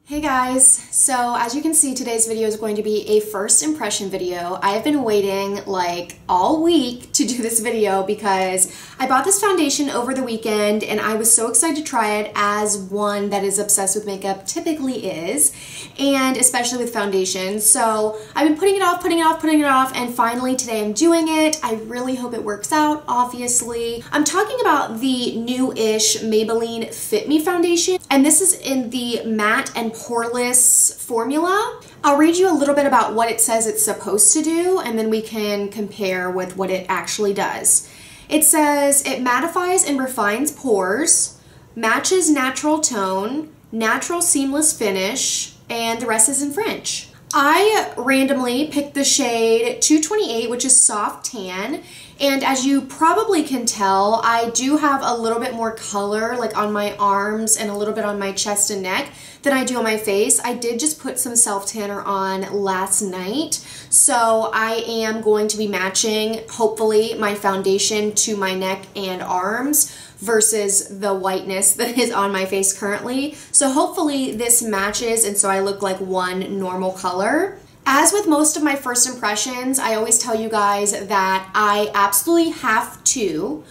Hey guys, so as you can see, today's video is going to be a first impression video. I have been waiting like all week to do this video because I bought this foundation over the weekend and I was so excited to try it, as one that is obsessed with makeup typically is, and especially with foundations. So I've been putting it off, and finally today I'm doing it. I really hope it works out, obviously. I'm talking about the new-ish Maybelline Fit Me foundation, and this is in the matte and poreless formula. I'll read you a little bit about what it says it's supposed to do, and then we can compare with what it actually does. It says it mattifies and refines pores, matches natural tone, natural seamless finish, and the rest is in French. I randomly picked the shade 228, which is soft tan, and as you probably can tell, I do have a little bit more color like on my arms and a little bit on my chest and neck than I do on my face. I did just put some self-tanner on last night, so I am going to be matching, hopefully, my foundation to my neck and arms versus the whiteness that is on my face currently. So hopefully this matches and so I look like one normal color. As with most of my first impressions, I always tell you guys that I absolutely have to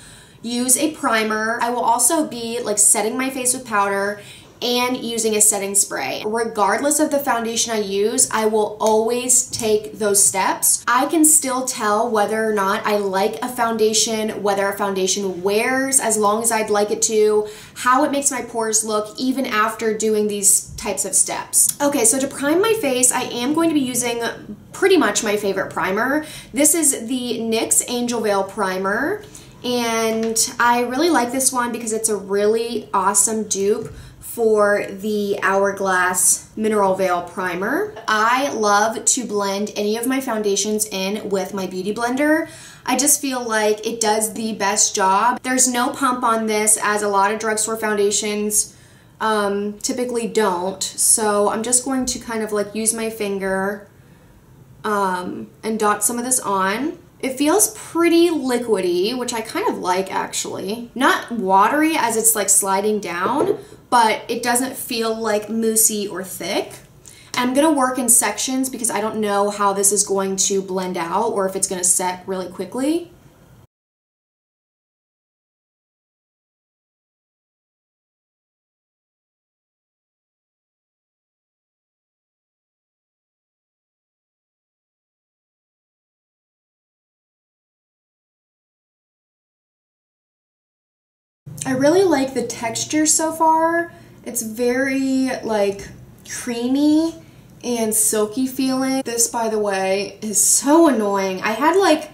use a primer. I will also be like setting my face with powder and using a setting spray. Regardless of the foundation I use, I will always take those steps. I can still tell whether or not I like a foundation, whether a foundation wears as long as I'd like it to, how it makes my pores look even after doing these types of steps. Okay, so to prime my face, I am going to be using pretty much my favorite primer. This is the NYX Angel Veil Primer, and I really like this one because it's a really awesome dupe for the Hourglass Mineral Veil Primer. I love to blend any of my foundations in with my Beauty Blender. I just feel like it does the best job. There's no pump on this, as a lot of drugstore foundations typically don't. So I'm just going to kind of like use my finger and dot some of this on. It feels pretty liquidy, which I kind of like actually. Not watery as it's like sliding down, but it doesn't feel like moussey or thick. I'm gonna work in sections because I don't know how this is going to blend out or if it's gonna set really quickly. I really like the texture so far. It's very like creamy and silky feeling. This, by the way, is so annoying. I had like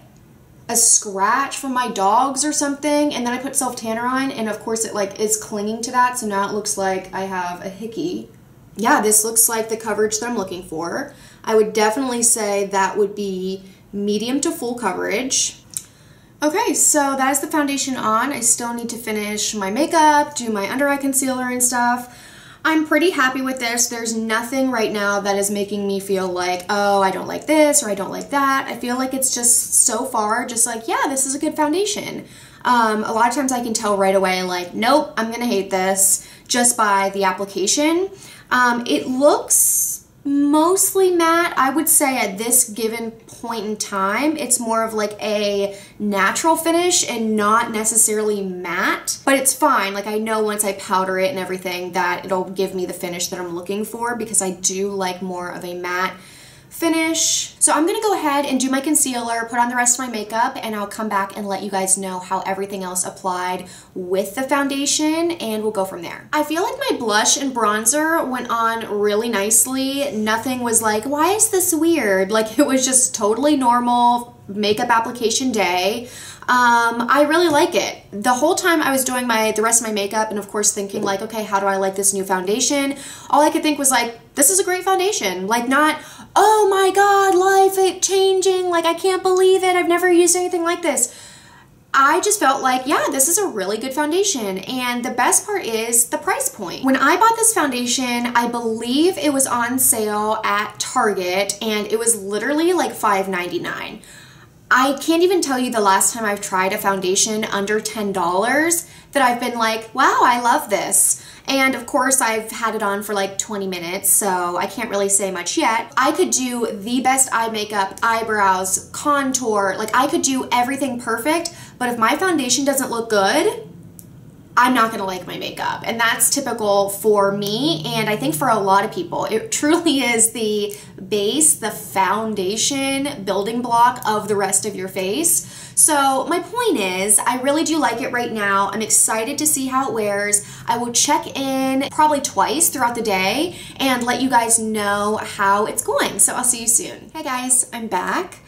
a scratch from my dogs or something, and then I put self-tanner on, and of course it like is clinging to that, so now it looks like I have a hickey. Yeah, this looks like the coverage that I'm looking for. I would definitely say that would be medium to full coverage. Okay, so that is the foundation on. I still need to finish my makeup, do my under eye concealer and stuff. I'm pretty happy with this. There's nothing right now that is making me feel like, oh, I don't like this or I don't like that. I feel like it's just so far just like, yeah, this is a good foundation. A lot of times I can tell right away like, nope, I'm gonna hate this just by the application. It looks mostly matte. I would say at this given point in time, it's more of like a natural finish and not necessarily matte, but it's fine. Like I know once I powder it and everything that it'll give me the finish that I'm looking for because I do like more of a matte finish. So I'm gonna go ahead and do my concealer, put on the rest of my makeup, and I'll come back and let you guys know how everything else applied with the foundation, and we'll go from there. I feel like my blush and bronzer went on really nicely. Nothing was like, why is this weird? Like it was just totally normal makeup application day. I really like it. The whole time I was doing the rest of my makeup and of course thinking like, okay, how do I like this new foundation? All I could think was like, this is a great foundation. Like not, oh my God, life changing. Like I can't believe it. I've never used anything like this. I just felt like, yeah, this is a really good foundation. And the best part is the price point. When I bought this foundation, I believe it was on sale at Target and it was literally like $5.99. I can't even tell you the last time I've tried a foundation under $10 that I've been like, wow, I love this. And of course, I've had it on for like 20 minutes, so I can't really say much yet. I could do the best eye makeup, eyebrows, contour, like I could do everything perfect, but if my foundation doesn't look good, I'm not gonna like my makeup. And that's typical for me, and I think for a lot of people. It truly is the base, the foundation, building block of the rest of your face. So my point is, I really do like it right now. I'm excited to see how it wears. I will check in probably twice throughout the day and let you guys know how it's going. So I'll see you soon. Hey guys, I'm back.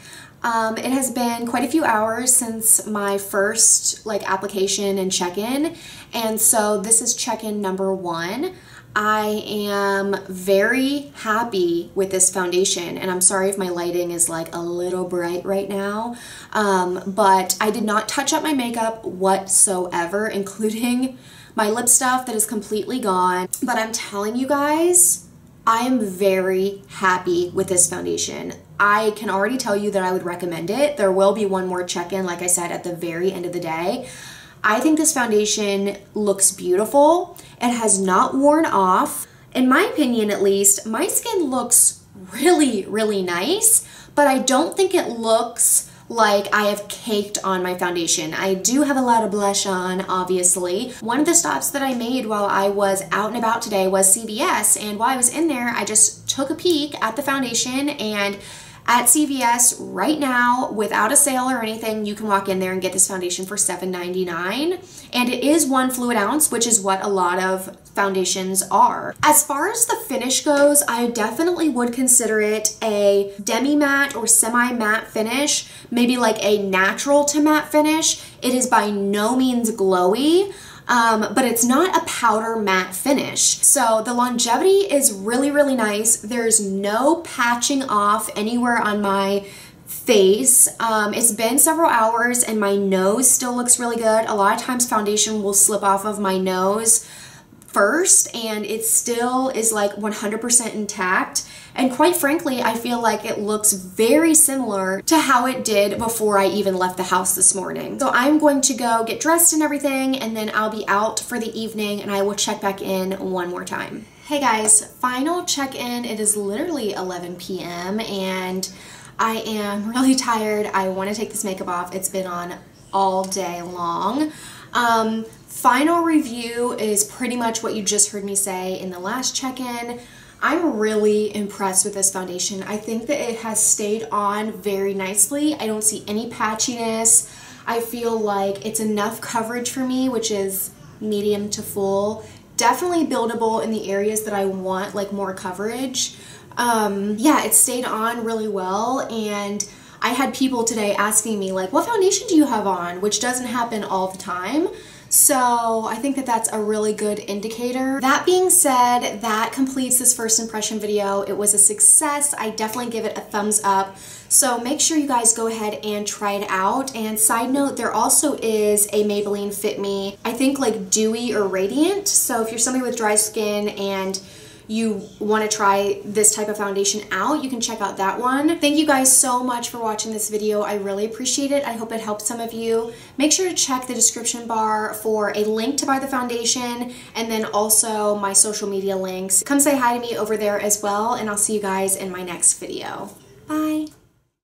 It has been quite a few hours since my first application and check-in, and so this is check-in number 1. I am very happy with this foundation, and I'm sorry if my lighting is like a little bright right now, but I did not touch up my makeup whatsoever, including my lip stuff that is completely gone. But I'm telling you guys, I am very happy with this foundation. I can already tell you that I would recommend it. There will be one more check-in, like I said, at the very end of the day. I think this foundation looks beautiful. It has not worn off. In my opinion, at least, my skin looks really, really nice, but I don't think it looks like I have caked on my foundation. I do have a lot of blush on, obviously. One of the stops that I made while I was out and about today was CVS, and while I was in there, I just took a peek at the foundation, and at CVS right now, without a sale or anything, you can walk in there and get this foundation for $7.99. And it is 1 fluid ounce, which is what a lot of foundations are. As far as the finish goes, I definitely would consider it a demi-matte or semi-matte finish, maybe like a natural to matte finish. It is by no means glowy. But it's not a powder matte finish. So the longevity is really, really nice. There's no patching off anywhere on my face. It's been several hours and my nose still looks really good. A lot of times foundation will slip off of my nose first and it still is like 100% intact. And quite frankly, I feel like it looks very similar to how it did before I even left the house this morning. So I'm going to go get dressed and everything, and then I'll be out for the evening and I will check back in one more time. Hey guys, final check-in. It is literally 11 p.m. and I am really tired. I want to take this makeup off. It's been on all day long. Final review is pretty much what you just heard me say in the last check-in. I'm really impressed with this foundation. I think that it has stayed on very nicely. I don't see any patchiness. I feel like it's enough coverage for me, which is medium to full. Definitely buildable in the areas that I want like more coverage. Yeah, it stayed on really well, and I had people today asking me like, what foundation do you have on? Which doesn't happen all the time. So I think that that's a really good indicator. That being said, that completes this first impression video. It was a success. I definitely give it a thumbs up. So make sure you guys go ahead and try it out. And side note, there also is a Maybelline Fit Me, I think like Dewy or Radiant. So if you're somebody with dry skin and you want to try this type of foundation out, you can check out that one. Thank you guys so much for watching this video. I really appreciate it. I hope it helped some of you. Make sure to check the description bar for a link to buy the foundation, and then also my social media links. Come say hi to me over there as well, and I'll see you guys in my next video. Bye!